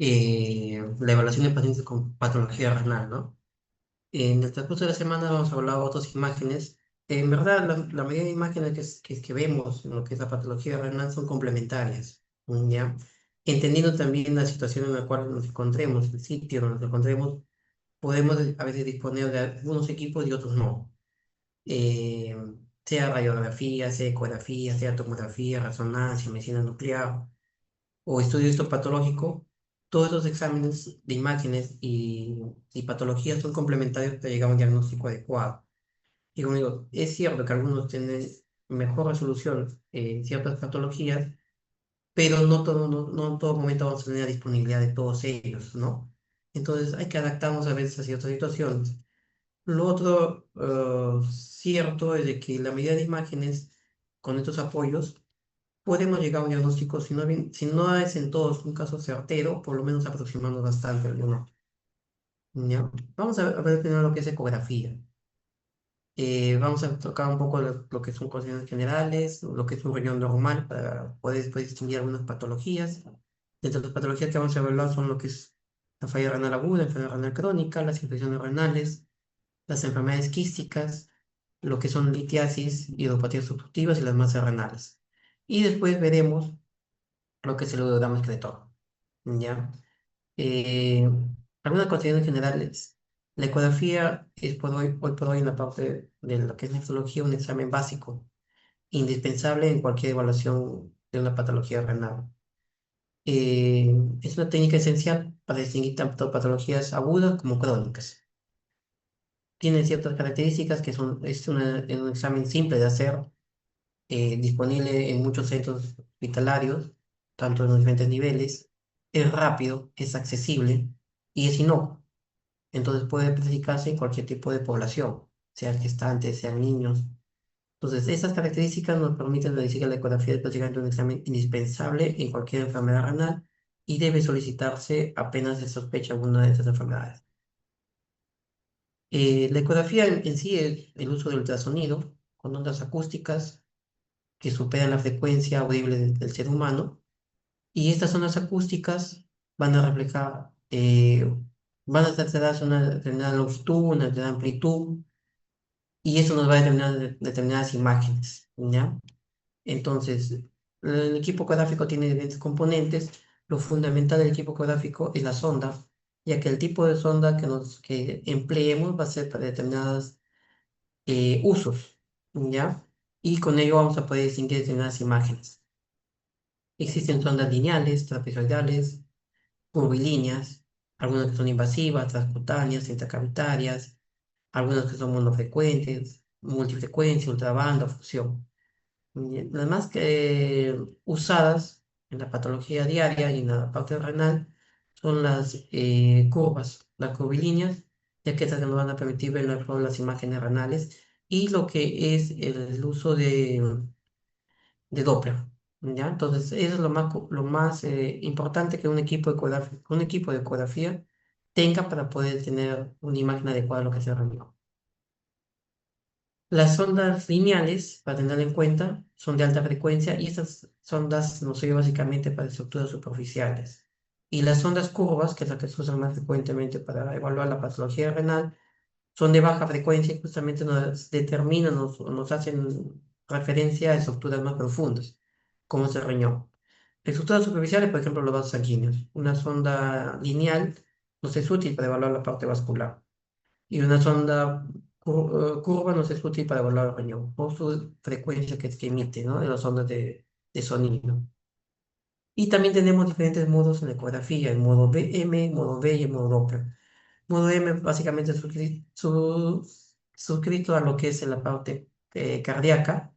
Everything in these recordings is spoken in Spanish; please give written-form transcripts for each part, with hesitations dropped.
la evaluación de pacientes con patología renal, ¿no? En el transcurso de la semana vamos a hablar de otras imágenes. En verdad, la mayoría de imágenes que vemos en lo que es la patología renal son complementarias, ¿ya? Entendiendo también la situación en la cual nos encontremos, el sitio donde nos encontremos, podemos a veces disponer de algunos equipos y otros no. Eh, sea radiografía, sea ecografía, sea tomografía, resonancia, medicina nuclear o estudio histopatológico, todos estos exámenes de imágenes y patologías son complementarios para llegar a un diagnóstico adecuado. Y como digo, es cierto que algunos tienen mejor resolución en ciertas patologías, pero no en todo momento vamos a tener la disponibilidad de todos ellos, ¿no? Entonces hay que adaptarnos a veces a ciertas situaciones. Lo otro cierto es de que la medida de imágenes con estos apoyos podemos llegar a un diagnóstico, si no es en todos un caso certero, por lo menos aproximarnos bastante alguno. ¿Ya? Vamos a ver primero lo que es ecografía. Vamos a tocar un poco lo que son condiciones generales, lo que es un riñón normal para poder después distinguir algunas patologías. Entre las patologías que vamos a evaluar son lo que es la falla renal aguda, enfermedad renal crónica, las infecciones renales, las enfermedades quísticas, lo que son litiasis, hidropatías obstructivas y las masas renales. Y después veremos lo que es el odograma excretor. ¿Ya? Eh, Algunas consideraciones generales. La ecografía es hoy por hoy en la parte de lo que es nefrología un examen básico, indispensable en cualquier evaluación de una patología renal. Es una técnica esencial para distinguir tanto patologías agudas como crónicas. Tiene ciertas características que es un examen simple de hacer, disponible en muchos centros hospitalarios, tanto en los diferentes niveles. Es rápido, es accesible y es inocuo. Entonces puede practicarse en cualquier tipo de población, sean gestantes, sean niños. Entonces, esas características nos permiten decir que la ecografía es prácticamente un examen indispensable en cualquier enfermedad renal y debe solicitarse apenas se sospecha alguna de estas enfermedades. La ecografía en sí es el uso del ultrasonido con ondas acústicas que superan la frecuencia audible del ser humano, y estas ondas acústicas van a reflejar, van a darse una determinada longitud, una determinada amplitud, y eso nos va a determinar determinadas imágenes, ¿ya? Entonces, el equipo ecográfico tiene diferentes componentes. Lo fundamental del equipo ecográfico es la sonda, ya que el tipo de sonda que empleemos va a ser para determinados usos, ¿ya? Y con ello vamos a poder distinguir determinadas imágenes. Existen sondas lineales, trapezoidales, curvilíneas, algunas que son invasivas, transcutáneas, intracavitarias, algunas que son monofrecuentes, multifrecuencia, ultrabanda, fusión. Las más usadas en la patología diaria y en la parte renal son las curvas, las curvilíneas, ya que estas nos van a permitir ver mejor las imágenes renales y lo que es el uso de Doppler. ¿Ya? Entonces, eso es lo más importante que un equipo de ecografía tenga para poder tener una imagen adecuada de lo que se reunió. Las sondas lineales, para tener en cuenta, son de alta frecuencia y estas sondas nos sirven básicamente para estructuras superficiales. Y las sondas curvas, que es la que se usan más frecuentemente para evaluar la patología renal, son de baja frecuencia y justamente nos determinan, nos hacen referencia a estructuras más profundas, como es el riñón. Estructuras superficiales, por ejemplo, los vasos sanguíneos. Una sonda lineal nos es útil para evaluar la parte vascular y una sonda curva nos es útil para evaluar el riñón por su frecuencia que emite, ¿no? De las ondas de sonido. Y también tenemos diferentes modos en la ecografía, el modo BM, modo B y el modo Doppler. Modo M básicamente es suscrito a lo que es en la parte cardíaca,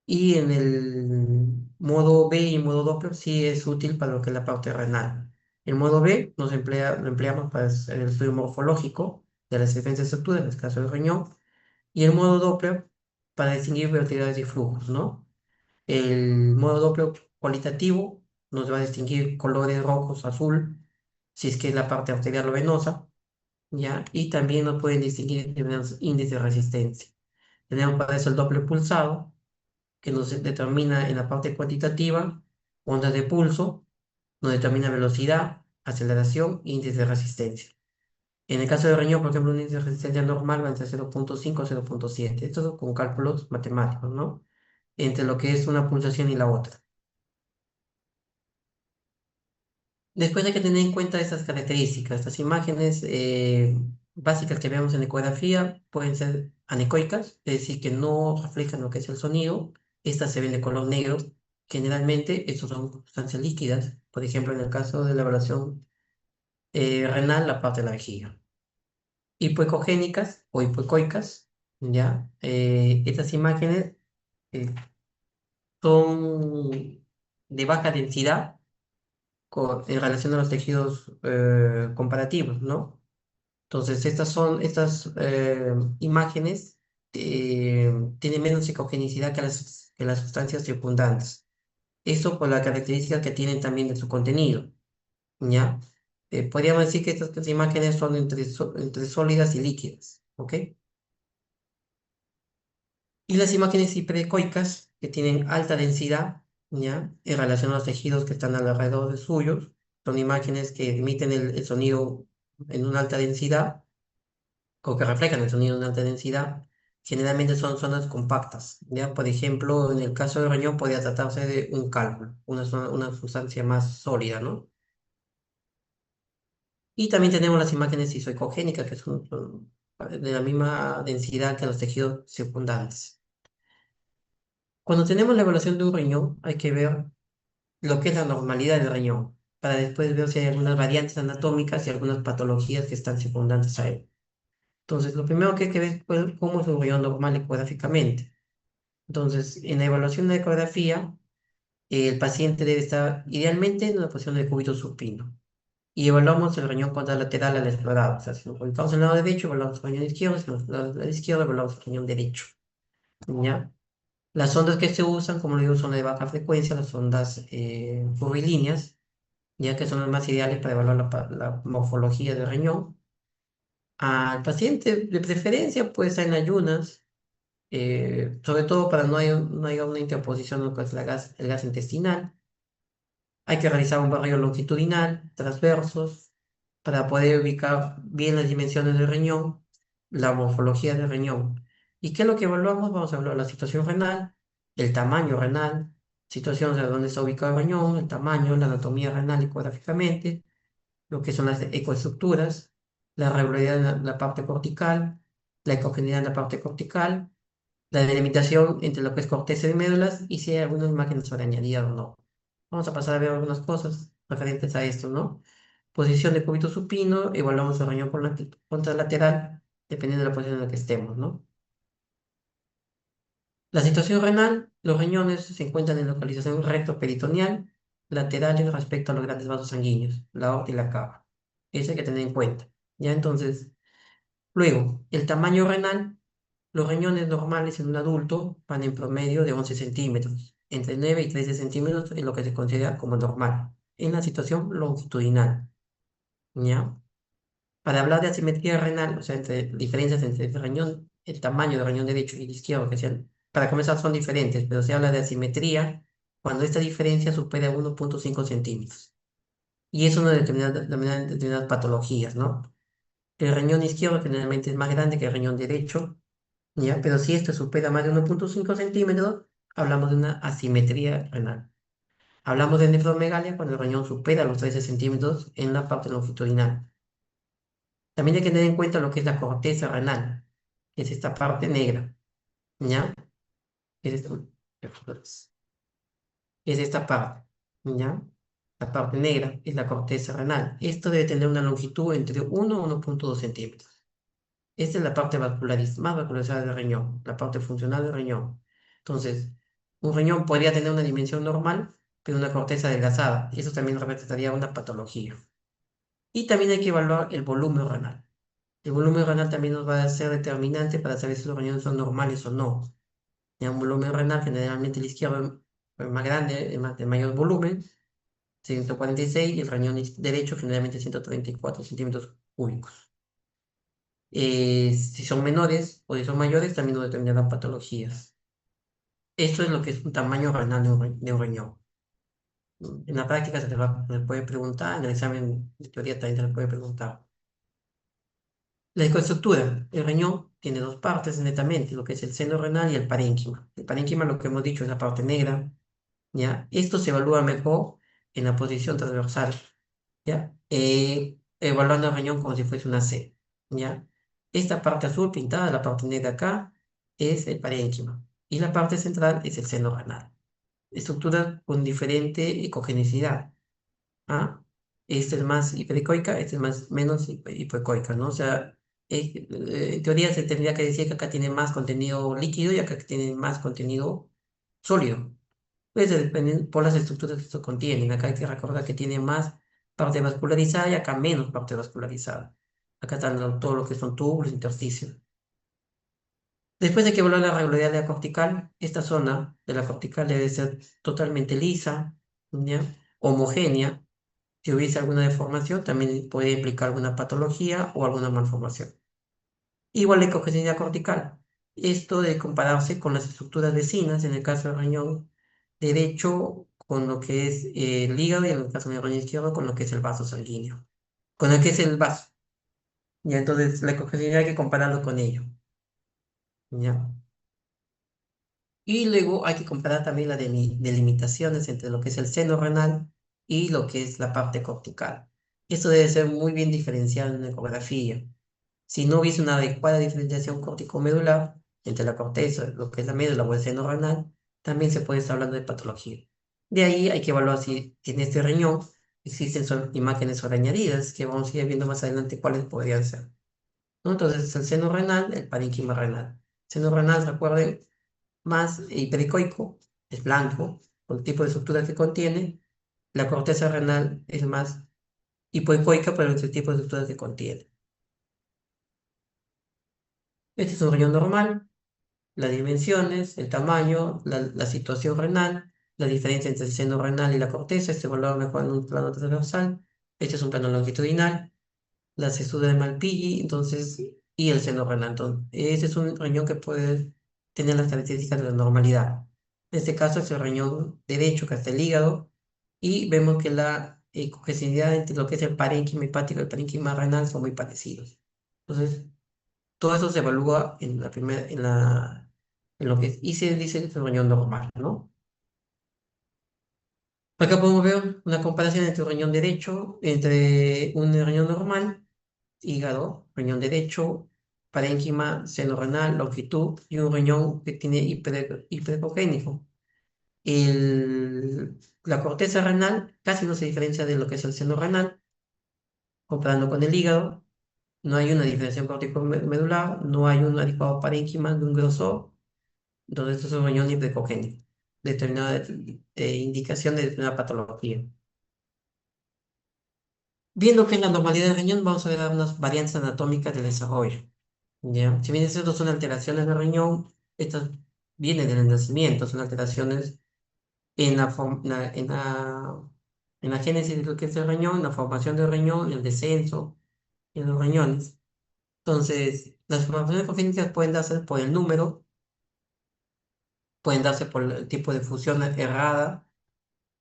y en el modo B y modo Doppler sí es útil para lo que es la parte renal. El modo B lo empleamos para el estudio morfológico de las diferentes estructuras, en este caso del riñón, y el modo Doppler para distinguir velocidades y flujos, ¿no? El modo Doppler cualitativo nos va a distinguir colores rojos, azul, si es que es la parte arterial o venosa, ¿ya? Y también nos pueden distinguir determinados índices de resistencia. Tenemos para eso el Doppler pulsado, que nos determina en la parte cuantitativa ondas de pulso, nos determina velocidad, aceleración e índice de resistencia. En el caso del riñón, por ejemplo, un índice de resistencia normal va entre 0,5 y 0,7. Esto con cálculos matemáticos, ¿no? Entre lo que es una pulsación y la otra. Después hay que tener en cuenta estas características. Estas imágenes básicas que vemos en ecografía pueden ser anecoicas, es decir, que no reflejan lo que es el sonido. Estas se ven de color negro. Generalmente, estos son sustancias líquidas. Por ejemplo, en el caso de la evaluación renal, la parte de la vejiga. Hipoecogénicas o hipoecoicas, ¿ya? Estas imágenes eh, son de baja densidad en relación a los tejidos comparativos, ¿no? Entonces, estas imágenes tienen menos ecogenicidad que las sustancias circundantes. Eso por la característica que tienen también de su contenido, ¿ya? Podríamos decir que estas imágenes son entre sólidas y líquidas, ¿ok? Y las imágenes hiperecoicas, que tienen alta densidad, ¿ya? En relación a los tejidos que están alrededor de suyos, son imágenes que emiten el sonido en una alta densidad, o que reflejan el sonido en una alta densidad. Generalmente son zonas compactas, ¿ya? Por ejemplo, en el caso del riñón podría tratarse de un cálculo, una sustancia más sólida, ¿no? Y también tenemos las imágenes isoecogénicas, que son de la misma densidad que los tejidos circundantes. Cuando tenemos la evaluación de un riñón, hay que ver lo que es la normalidad del riñón, para después ver si hay algunas variantes anatómicas y algunas patologías que están circundantes a él. Entonces, lo primero que hay que ver es cómo es un riñón normal ecográficamente. Entonces, en la evaluación de ecografía, el paciente debe estar idealmente en una posición de cúbito supino. Y evaluamos el riñón contralateral al explorado. O sea, si nos ubicamos en el lado derecho, evaluamos el riñón izquierdo, si nos ubicamos en el lado izquierdo, evaluamos el riñón derecho. ¿Ya? Las ondas que se usan, como le digo, son de baja frecuencia, las ondas curvilíneas, ya que son las más ideales para evaluar la morfología del riñón. Al paciente, de preferencia, puede estar en ayunas, sobre todo para no haya una interposición de lo que es el gas intestinal. Hay que realizar un barrido longitudinal, transversos, para poder ubicar bien las dimensiones del riñón, la morfología del riñón. ¿Y qué es lo que evaluamos? Vamos a evaluar la situación renal, el tamaño renal, situaciones de dónde está ubicado el riñón, el tamaño, la anatomía renal ecográficamente, lo que son las ecoestructuras, la regularidad en la parte cortical, la ecogeneidad en la parte cortical, la delimitación entre lo que es corteza y médulas y si hay alguna imagen sobreañadida o no. Vamos a pasar a ver algunas cosas referentes a esto, ¿no? Posición de cúbito supino, evaluamos el riñón contralateral, dependiendo de la posición en la que estemos, ¿no? La situación renal, los riñones se encuentran en localización rectoperitoneal, laterales respecto a los grandes vasos sanguíneos, la aorta y la cava. Eso hay que tener en cuenta. Ya entonces, luego, el tamaño renal, los riñones normales en un adulto van en promedio de 11 centímetros, entre 9 y 13 centímetros en lo que se considera como normal, en la situación longitudinal, ¿ya? Para hablar de asimetría renal, o sea, entre diferencias entre el riñón, el tamaño del riñón derecho y el izquierdo, para comenzar son diferentes, pero se habla de asimetría cuando esta diferencia supera 1,5 centímetros. Y eso no determina determinadas patologías, ¿no? El riñón izquierdo generalmente es más grande que el riñón derecho, ¿ya? Pero si esto supera más de 1,5 centímetros, hablamos de una asimetría renal. Hablamos de nefromegalia cuando el riñón supera los 13 centímetros en la parte longitudinal. También hay que tener en cuenta lo que es la corteza renal, que es esta parte negra, ¿ya? Es esta, es esta parte, ¿ya? La parte negra es la corteza renal. Esto debe tener una longitud entre 1 y 1,2 centímetros. Esta es la parte más vascularizada del riñón, la parte funcional del riñón. Entonces, un riñón podría tener una dimensión normal, pero una corteza adelgazada. Eso también representaría una patología. Y también hay que evaluar el volumen renal. El volumen renal también nos va a ser determinante para saber si los riñones son normales o no. Ya un volumen renal, generalmente el izquierdo es más grande, de mayor volumen, 146, y el riñón derecho generalmente 134 centímetros cúbicos. Si son menores o si son mayores, también nos determinarán patologías. Esto es lo que es un tamaño renal de un riñón. En la práctica se le puede preguntar, en el examen de teoría también se le puede preguntar. La ecoestructura. El riñón tiene dos partes netamente, lo que es el seno renal y el parénquima. El parénquima, lo que hemos dicho, es la parte negra, ¿ya? Esto se evalúa mejor en la posición transversal, ¿ya? Evaluando el riñón como si fuese una C, ¿ya? Esta parte azul pintada, la parte negra acá, es el parénquima. Y la parte central es el seno renal. Estructuras con diferente ecogenicidad. ¿Ah? Esta es más hiperecoica, esta es más, menos hipoecoica, ¿no? O sea, en teoría se tendría que decir que acá tiene más contenido líquido y acá tiene más contenido sólido. Pues dependen por las estructuras que esto contienen. Acá hay que recordar que tiene más parte vascularizada y acá menos parte vascularizada. Acá están todo lo que son túbulos, intersticios. Después de que evaluar la regularidad de la cortical, esta zona de la cortical debe ser totalmente lisa, ¿ya? Homogénea. Si hubiese alguna deformación, también puede implicar alguna patología o alguna malformación. Igual la ecogenicidad cortical. Esto de compararse con las estructuras vecinas, en el caso del riñón derecho, con lo que es el hígado y en el caso del riñón izquierdo, con lo que es el vaso sanguíneo. Con el que es el vaso. Ya, entonces la ecogenicidad hay que compararlo con ello. ¿Ya? Y luego hay que comparar también las delimitaciones entre lo que es el seno renal y lo que es la parte cortical. Esto debe ser muy bien diferenciado en la ecografía. Si no hubiese una adecuada diferenciación corticomedular entre la corteza, lo que es la médula o el seno renal, también se puede estar hablando de patología. De ahí hay que evaluar si en este riñón existen imágenes sobreañadidas, que vamos a ir viendo más adelante cuáles podrían ser, ¿no? Entonces, el seno renal, el parénquima renal. Seno renal, recuerden, más hiperecoico, es blanco, por el tipo de estructura que contiene. La corteza renal es más hipoecoica, por el tipo de estructura que contiene. Este es un riñón normal, las dimensiones, el tamaño, la situación renal, la diferencia entre el seno renal y la corteza, este valor mejor en un plano transversal, este es un plano longitudinal, la cesura de Malpighi, entonces, y el seno renal. Entonces, ese es un riñón que puede tener las características de la normalidad. En este caso es el riñón derecho, que está el hígado, y vemos que la ecogenicidad entre lo que es el parénquima hepático y el parénquima renal son muy parecidos. Entonces, todo eso se evalúa en la primera, en lo que es, y se dice que es un riñón normal, ¿no? Acá podemos ver una comparación entre un riñón derecho, entre un riñón normal, hígado, riñón derecho, parénquima, seno renal, longitud, y un riñón que tiene hipergénico. La corteza renal casi no se diferencia de lo que es el seno renal, comparando con el hígado. No hay una diferenciación corticomedular, no hay un adecuado parénquima de un grosor. Entonces, esto es un riñón hipercogénico, determinada indicación de una patología. Viendo que en la normalidad del riñón, vamos a ver unas variantes anatómicas del desarrollo. ¿Ya? Si bien estas son alteraciones del riñón, estas vienen del nacimiento, son alteraciones en en la génesis de lo que es el riñón, en la formación del riñón, el descenso en los riñones. Entonces, las formaciones congénitas pueden darse por el número, pueden darse por el tipo de fusión errada,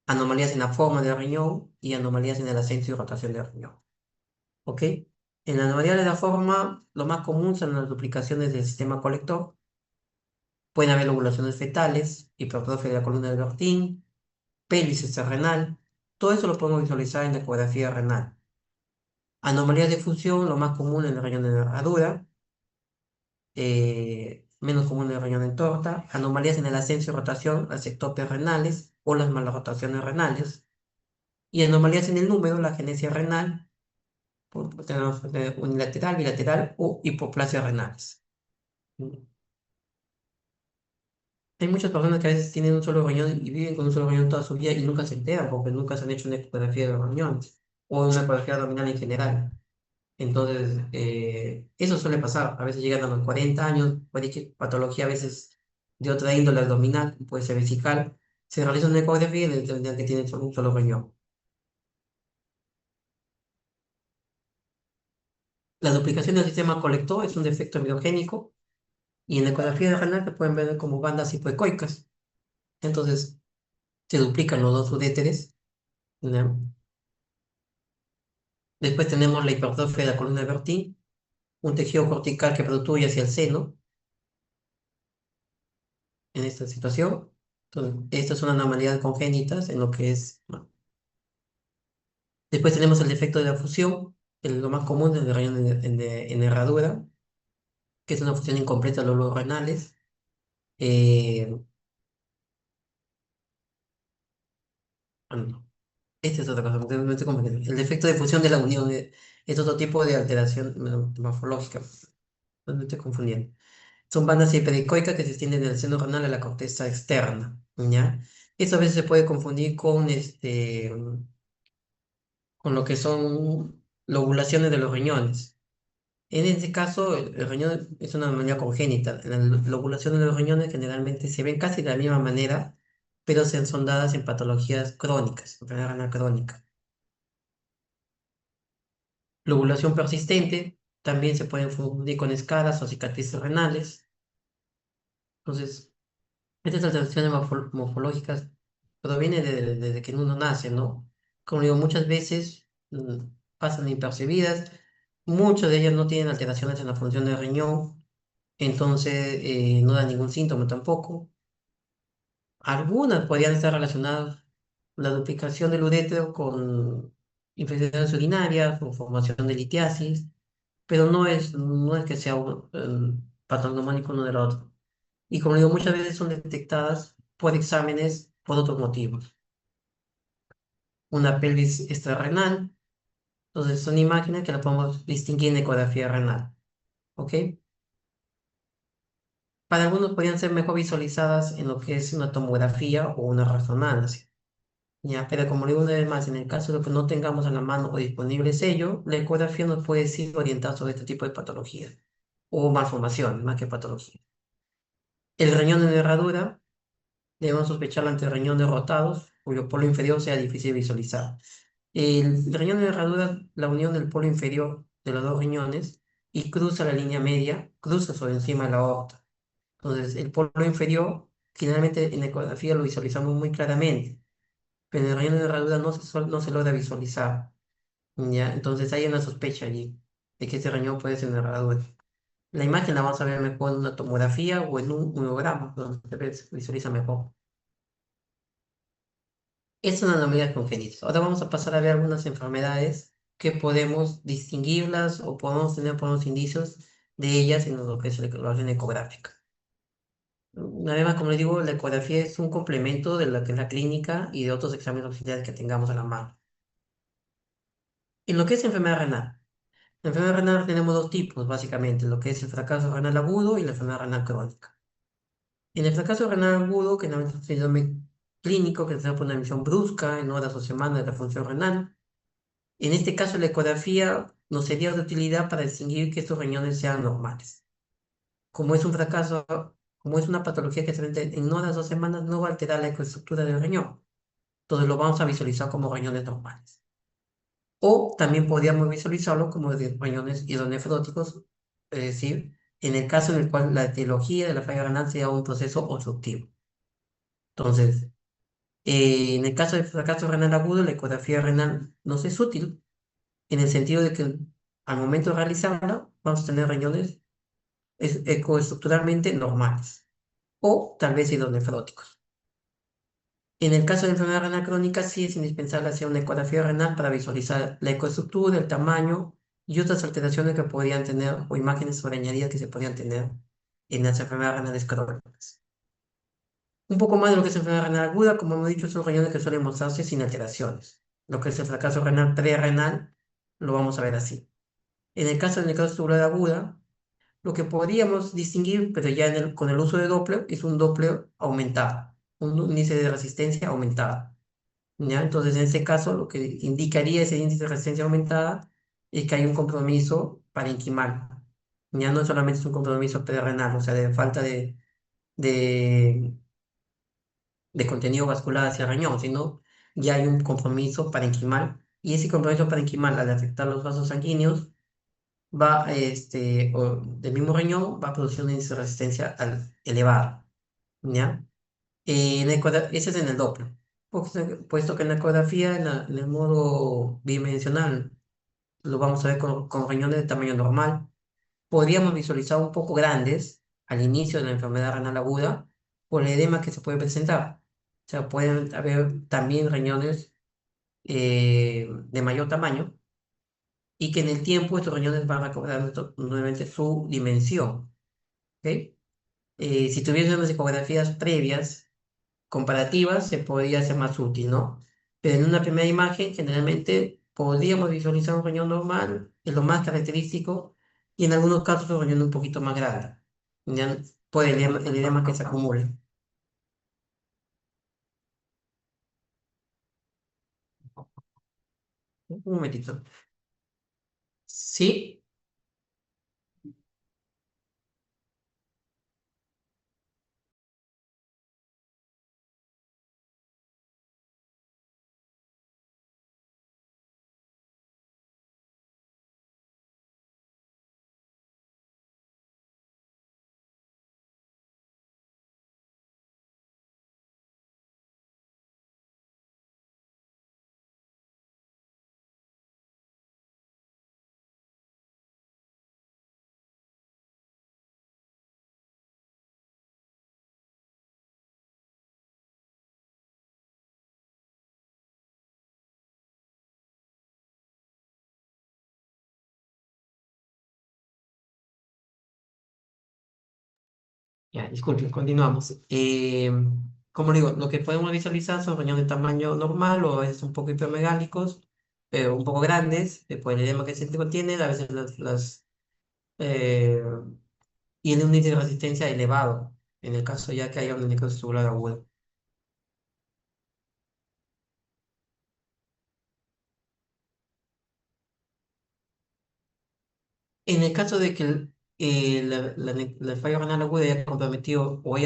anomalías en la forma del riñón y anomalías en el ascenso y rotación del riñón. ¿Ok? En la anomalía de la forma, lo más común son las duplicaciones del sistema colector. Pueden haber ovulaciones fetales, hipertrofia de la columna de Bertin, pelvis renal. Todo eso lo podemos visualizar en la ecografía renal. Anomalías de función, lo más común en el riñón de nervadura, menos común en el riñón en torta. Anomalías en el ascenso y rotación, las ectopias renales o las malrotaciones renales. Y anomalías en el número, la genesia renal, tenemos unilateral, bilateral o hipoplasia renales. Hay muchas personas que a veces tienen un solo riñón y viven con un solo riñón toda su vida y nunca se enteran porque nunca se han hecho una ecografía de los riñones o una ecografía abdominal en general. Entonces, eso suele pasar. A veces llegan a los 40 años, cualquier patología a veces de otra índole abdominal, puede ser vesical, se realiza una ecografía y le determinan que tiene solo un solo riñón. La duplicación del sistema colector es un defecto biogénico y en la ecografía renal se pueden ver como bandas hipoecoicas. Entonces, se duplican los dos uréteres ¿Ya? Después tenemos la hipertrofia de la columna vertebral, un tejido cortical que protruye hacia el seno en esta situación. Entonces, esta es una anomalía congénita en lo que es. Bueno. Después tenemos el defecto de la fusión, que es lo más común en el riñón en herradura, que es una fusión incompleta de los lóbulos renales. Eh, bueno, esta es otra cosa, no estoy comprendiendo. El defecto de fusión de la unión es otro tipo de alteración morfológica. No me estoy confundiendo. Son bandas hipericoicas que se extienden del seno renal a la corteza externa, ¿ya? Eso a veces se puede confundir con lo que son lobulaciones de los riñones. En este caso, el riñón es una anomalía congénita. Las lobulaciones de los riñones generalmente se ven casi de la misma manera, pero son dadas en patologías crónicas, enfermedad renal crónica. Lobulación persistente también se puede confundir con escaras o cicatrices renales. Entonces, estas alteraciones morfológicas provienen desde que uno nace, ¿no? Como digo, muchas veces pasan inapercibidas, muchas de ellas no tienen alteraciones en la función del riñón, entonces no dan ningún síntoma tampoco. Algunas podrían estar relacionadas la duplicación del urétero con infecciones urinarias o formación de litiasis, pero no es que sea un patognomónico uno del otro. Y como digo, muchas veces son detectadas por exámenes por otros motivos. Una pelvis extrarrenal, entonces son imágenes que las podemos distinguir en ecografía renal. ¿Ok? Para algunos podrían ser mejor visualizadas en lo que es una tomografía o una resonancia. Ya, pero como digo una vez más, en el caso de que no tengamos a la mano o disponible ello, la ecografía nos puede decir orientar sobre este tipo de patologías o malformaciones más que patología. El riñón en herradura, debemos sospecharlo ante riñón derrotados, cuyo polo inferior sea difícil de visualizar. El riñón en herradura, la unión del polo inferior de los dos riñones y cruza la línea media, cruza sobre encima de la aorta. Entonces, el polo inferior, generalmente en ecografía lo visualizamos muy claramente, pero en el riñón en herradura no se logra visualizar. ¿Ya? Entonces hay una sospecha allí de que ese riñón puede ser una herradura. La imagen la vamos a ver mejor en una tomografía o en un hemograma, donde se visualiza mejor. Es una anomalía congénita. Ahora vamos a pasar a ver algunas enfermedades que podemos distinguirlas o podemos tener buenos indicios de ellas en lo que es la evaluación ecográfica. Además, como les digo, la ecografía es un complemento de lo que es la clínica y de otros exámenes auxiliares que tengamos a la mano. En lo que es enfermedad renal. La enfermedad renal tenemos dos tipos, básicamente, lo que es el fracaso renal agudo y la enfermedad renal crónica. En el fracaso renal agudo, que es un síndrome clínico que se da por una emisión brusca en horas o semanas de la función renal. En este caso, la ecografía nos sería de utilidad para distinguir que estos riñones sean normales. Como es un fracaso, como es una patología que se ve en horas o semanas, no va a alterar la ecoestructura del riñón. Entonces lo vamos a visualizar como riñones normales. O también podríamos visualizarlo como de riñones hidronefróticos, es decir, en el caso en el cual la etiología de la falla renal sea un proceso obstructivo. Entonces, en el caso del fracaso renal agudo, la ecografía renal nos es útil en el sentido de que al momento de realizarla vamos a tener riñones ecoestructuralmente normales o tal vez hidronefróticos. En el caso de enfermedad renal crónica, sí es indispensable hacer una ecografía renal para visualizar la ecoestructura, el tamaño y otras alteraciones que podrían tener o imágenes sobreañadidas que se podrían tener en las enfermedades renales crónicas. Un poco más de lo que es enfermedad renal aguda, como hemos dicho, son riñones que suelen mostrarse sin alteraciones. Lo que es el fracaso renal prerrenal, lo vamos a ver así. En el caso de necrosis tubular aguda, lo que podríamos distinguir, pero ya con el uso de Doppler, es un Doppler aumentado, un índice de resistencia aumentado. ¿Ya? Entonces, en este caso, lo que indicaría ese índice de resistencia aumentada es que hay un compromiso parenquimal. Ya no solamente es un compromiso prerrenal, o sea, de falta de, de contenido vascular hacia el riñón, sino ya hay un compromiso parenquimal. Y ese compromiso parenquimal, al afectar los vasos sanguíneos, del mismo riñón, va a producir un índice de resistencia elevado. ¿Ya? Ese es en el Doppler. puesto que en la ecografía, en el modo bidimensional, lo vamos a ver con riñones de tamaño normal, podríamos visualizar un poco grandes al inicio de la enfermedad renal aguda por el edema que se puede presentar. O sea, pueden haber también riñones de mayor tamaño y que en el tiempo estos riñones van a cobrar nuevamente su dimensión. ¿Ok? Si tuviesen unas ecografías previas, comparativas, se podría hacer más útil, ¿no? Pero en una primera imagen, generalmente podríamos visualizar un riñón normal, es lo más característico, y en algunos casos un riñón un poquito más grande, ya, por el edema que se acumule. Un momentito. Sí, ya, disculpen, continuamos. Como digo, lo que podemos visualizar son riñones de tamaño normal o a veces un poco hipermegálicos, un poco grandes, por el edema que se contiene, a veces eh, tiene un índice de resistencia elevado, en el caso ya que haya una necrosis tubular aguda. En el caso de que la falla renal aguda haya comprometido o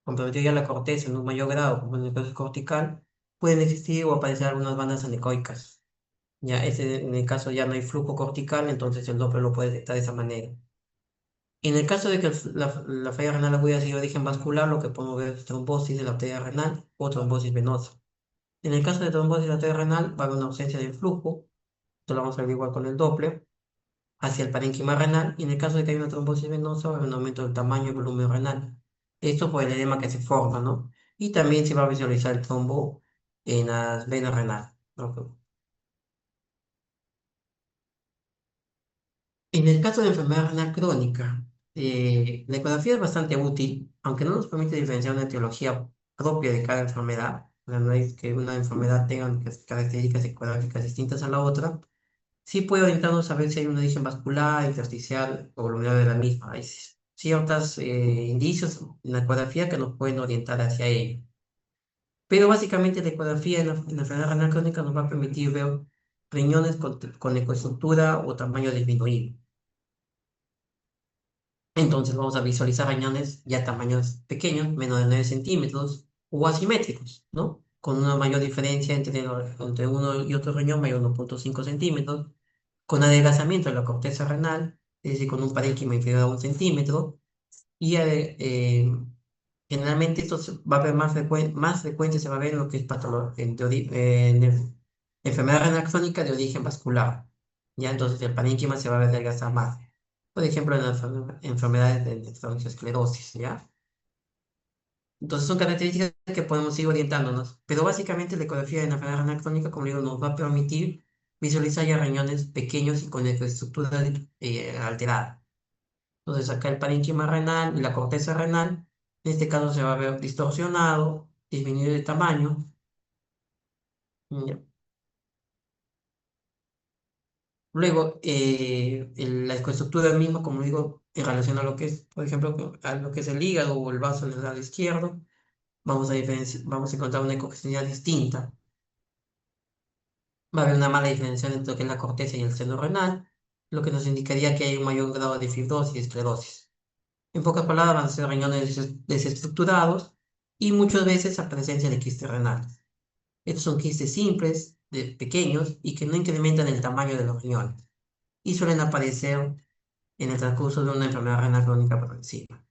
comprometido ya la corteza en un mayor grado, como en el caso cortical, pueden existir o aparecer algunas bandas anecoicas. Ya, en el caso ya no hay flujo cortical, entonces el Doppler lo puede detectar de esa manera. En el caso de que la falla renal aguda sea de origen vascular, lo que podemos ver es trombosis de la arteria renal o trombosis venosa. En el caso de trombosis de la arteria renal, va a haber una ausencia de flujo, esto lo vamos a ver igual con el Doppler, hacia el parénquima renal, y en el caso de que haya una trombosis venosa, va a haber un aumento del tamaño y volumen renal. Esto por el edema que se forma, ¿no? Y también se va a visualizar el trombo en las venas renales, ¿no? En el caso de enfermedad renal crónica, la ecografía es bastante útil, aunque no nos permite diferenciar una etiología propia de cada enfermedad. O sea, no es que una enfermedad tenga características ecográficas distintas a la otra. Sí puede orientarnos a ver si hay un origen vascular, intersticial o glomerular de la misma. Hay ciertos indicios en la ecografía que nos pueden orientar hacia ello. Pero básicamente la ecografía en la enfermedad renal crónica nos va a permitir ver riñones con ecoestructura o tamaño disminuido. Entonces vamos a visualizar riñones ya tamaños pequeños, menos de 9 centímetros, o asimétricos, ¿no? Con una mayor diferencia entre uno y otro riñón, mayor 1,5 centímetros, con adelgazamiento de la corteza renal, es decir, con un parénquima inferior a 1 centímetro, y generalmente va a ver más frecuente se va a ver en lo que es enfermedad renal crónica de origen vascular. Ya entonces el parénquima se va a ver adelgazar más. Por ejemplo, en las enfermedades de esclerosis, ¿ya? Entonces son características que podemos ir orientándonos. Pero básicamente la ecografía de la enfermedad renal crónica, como digo, nos va a permitir visualizar ya riñones pequeños y con estructura alterada. Entonces acá el parénquima renal y la corteza renal, en este caso se va a ver distorsionado, disminuido de tamaño. ¿Ya? Luego, la estructura misma, como digo, en relación a lo que es, por ejemplo, a lo que es el hígado o el vaso del lado izquierdo, vamos a encontrar una ecogenia distinta. Va a haber una mala diferenciación entre lo que es la corteza y el seno renal, lo que nos indicaría que hay un mayor grado de fibrosis y esclerosis. En pocas palabras, van a ser riñones desestructurados y muchas veces a presencia de quistes renales. Estos son quistes simples, pequeños y que no incrementan el tamaño de los riñones y suelen aparecer en el transcurso de una enfermedad renal crónica progresiva.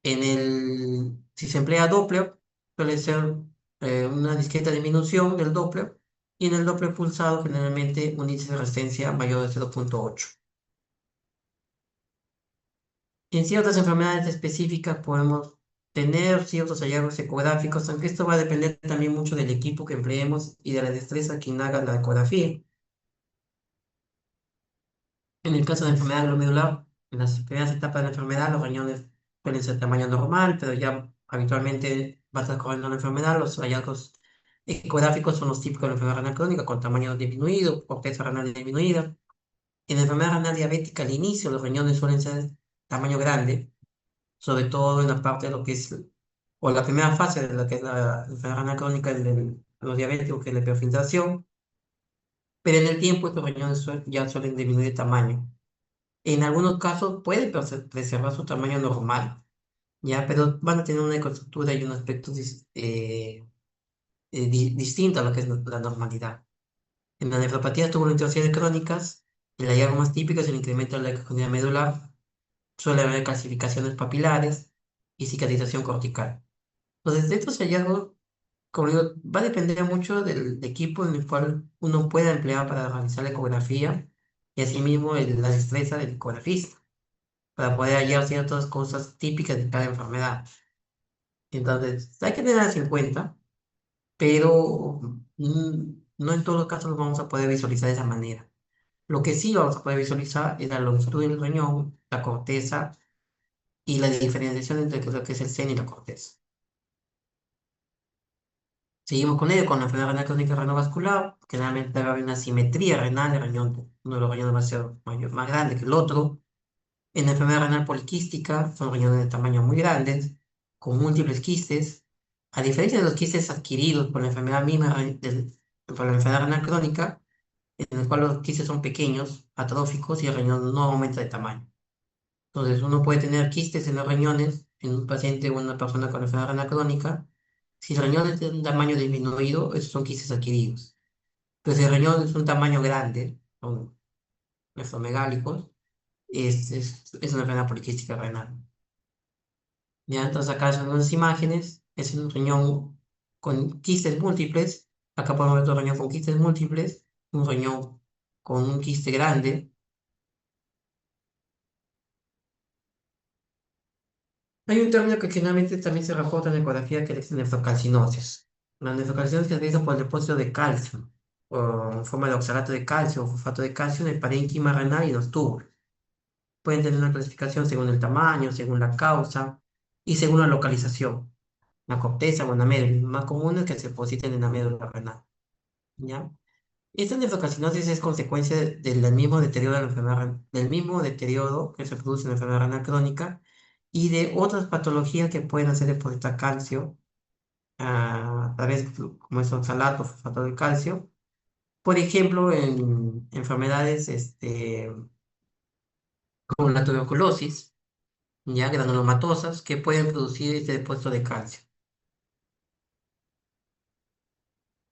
Si se emplea Doppler, suele ser una discreta disminución del Doppler, y en el Doppler pulsado generalmente un índice de resistencia mayor de 0,8. En ciertas enfermedades específicas podemos tener ciertos hallazgos ecográficos, aunque esto va a depender también mucho del equipo que empleemos y de la destreza quien haga la ecografía. En el caso de enfermedad glomerular, en las primeras etapas de la enfermedad, los riñones suelen ser tamaño normal, pero ya habitualmente va a estar corriendo la enfermedad. Los hallazgos ecográficos son los típicos de la enfermedad renal crónica, con tamaño disminuido, corteza renal disminuida. En la enfermedad renal diabética, al inicio, los riñones suelen ser tamaño grande, sobre todo en la parte de lo que es, o la primera fase de lo que es la enfermedad renal crónica de los diabéticos, que es la hiperfiltración, pero en el tiempo estos riñones ya suelen disminuir de tamaño. En algunos casos puede preservar su tamaño normal, ¿ya? Pero van a tener una ecoestructura y un aspecto distinto a lo que es la normalidad. En las nefropatías tubulointersticiales crónicas, el hallazgo más típico es el incremento de la calcificación medular. Suele haber calcificaciones papilares y cicatrización cortical. Entonces, de estos hallazgos, como digo, va a depender mucho del equipo en el cual uno pueda emplear para realizar la ecografía, y asimismo la destreza del ecografista, para poder hallar ciertas cosas típicas de cada enfermedad. Entonces, hay que tenerlas en cuenta, pero no en todos los casos lo vamos a poder visualizar de esa manera. Lo que sí vamos a poder visualizar es la longitud del riñón, la corteza y la diferenciación entre lo que es el seno y la corteza. Seguimos con ello, con la enfermedad renal crónica renovascular. Generalmente debe haber una simetría renal, el riñón, uno de los riñones va a ser más grande que el otro. En la enfermedad renal poliquística, son riñones de tamaño muy grandes, con múltiples quistes. A diferencia de los quistes adquiridos por la enfermedad misma, por la enfermedad renal crónica, en el cual los quistes son pequeños, atróficos, y el riñón no aumenta de tamaño. Entonces, uno puede tener quistes en los riñones en un paciente o una persona con enfermedad renal crónica. Si el riñón es de un tamaño disminuido, esos son quistes adquiridos. Pero si el riñón es un tamaño grande, son mesomegálicos, es una enfermedad poliquística renal. Ya, entonces acá son unas imágenes, es un riñón con quistes múltiples. Acá podemos ver otro riñón con quistes múltiples, un riñón con un quiste grande. Hay un término que generalmente también se reporta en ecografía, que es nefrocalcinosis. La nefrocalcinosis se realiza por el depósito de calcio, o en forma de oxalato de calcio o fosfato de calcio en el parénquima renal y los túbulos. Pueden tener una clasificación según el tamaño, según la causa y según la localización. La corteza o en la médula. Lo más común es que se depositen en la médula renal. ¿Ya? Esta nefrocalcinosis es consecuencia del mismo deterioro de la enfermedad, del mismo deterioro que se produce en la enfermedad renal crónica y de otras patologías que pueden hacer depositar calcio a través, como es oxalato, fosfato de calcio. Por ejemplo, en enfermedades como la tuberculosis, ya granulomatosas, que pueden producir este depósito de calcio.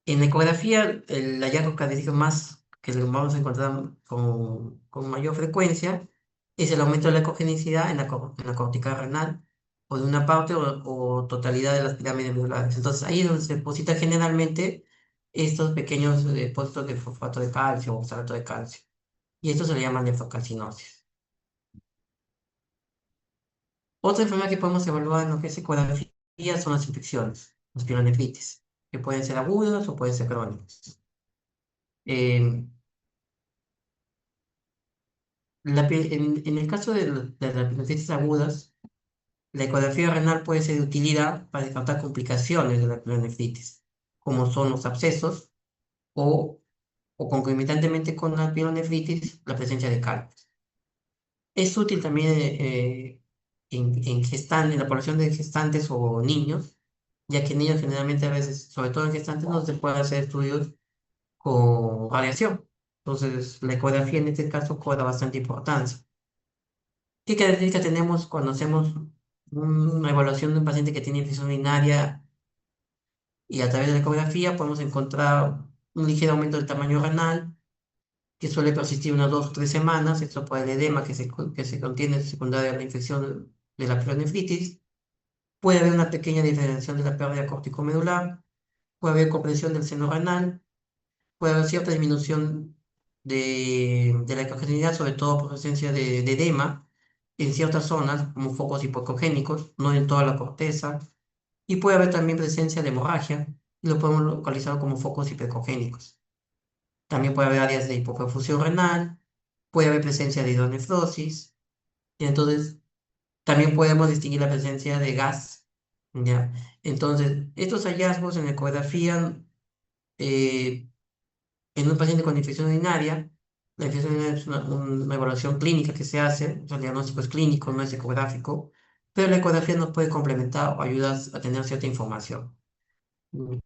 En ecografía, el hallazgo característico más que lo vamos a encontrar con mayor frecuencia es el aumento de la ecogenicidad en la cortical renal, o de una parte o totalidad de las pirámides medulares. Entonces, ahí es donde se deposita generalmente estos pequeños depósitos de fosfato de calcio o oxalato de calcio. Y esto se le llama nefrocalcinosis. Otra enfermedad que podemos evaluar en lo que es ecografía son las infecciones, las pielonefritis, que pueden ser agudas o pueden ser crónicas. Eh, en el caso de las pielonefritis agudas, la ecografía renal puede ser de utilidad para descartar complicaciones de la pielonefritis, como son los abscesos o, o concomitantemente con la pielonefritis, la presencia de cálculos. Es útil también en la población de gestantes o niños, ya que en niños generalmente a veces, sobre todo en gestantes, no se puede hacer estudios con radiación. Entonces, la ecografía en este caso cobra bastante importancia. ¿Qué características tenemos cuando hacemos una evaluación de un paciente que tiene infección urinaria, y a través de la ecografía podemos encontrar un ligero aumento del tamaño renal, que suele persistir unas 2 o 3 semanas? Esto por el edema que se contiene secundario a la infección de la pielonefritis. puede haber una pequeña diferenciación de la pérdida corticomedular, puede haber compresión del seno renal, puede haber cierta disminución de la ecogenicidad, sobre todo por presencia de edema en ciertas zonas, como focos hipocogénicos, no en toda la corteza, y puede haber también presencia de hemorragia, y lo podemos localizar como focos hipercogénicos. También puede haber áreas de hipoperfusión renal, puede haber presencia de hidronefrosis, y entonces también podemos distinguir la presencia de gas, ¿ya? Entonces, estos hallazgos en ecografía, eh, en un paciente con infección urinaria, la infección urinaria es una evaluación clínica que se hace, o sea, el diagnóstico es clínico, no es ecográfico, pero la ecografía nos puede complementar o ayudar a tener cierta información. En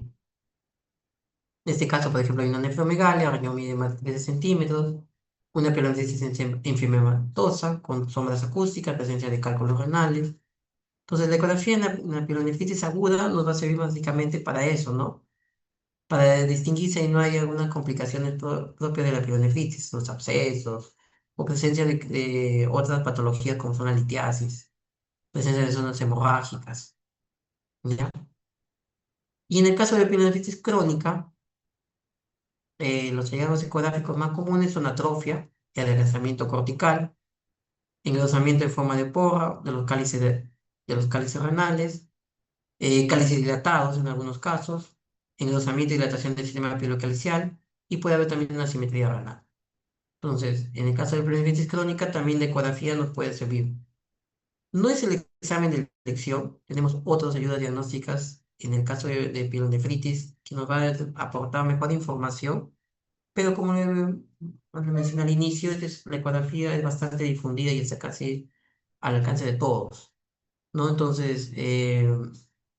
este caso, por ejemplo, hay una nefromegalia, riñón mide más de 13 centímetros, una pielonefritis infiltromatosa con sombras acústicas, presencia de cálculos renales. Entonces, la ecografía en la pielonefritis aguda nos va a servir básicamente para eso, ¿no? Para distinguir si no hay algunas complicaciones propias de la pielonefritis, los abscesos, o presencia de otras patologías como son la litiasis, presencia de zonas hemorrágicas, ¿ya? Y en el caso de la pielonefritis crónica, los hallazgos ecográficos más comunes son atrofia y adelgazamiento cortical, engrosamiento en forma de porra de los cálices renales, cálices dilatados en algunos casos, engrosamiento y dilatación del sistema pielocalcial, y puede haber también una simetría renal. Entonces, en el caso de pielonefritis crónica, también la ecografía nos puede servir. No es el examen de elección, tenemos otras ayudas diagnósticas en el caso de pielonefritis que nos va a aportar mejor información, pero como le mencioné al inicio, la ecografía es bastante difundida y está casi al alcance de todos, ¿no? Entonces,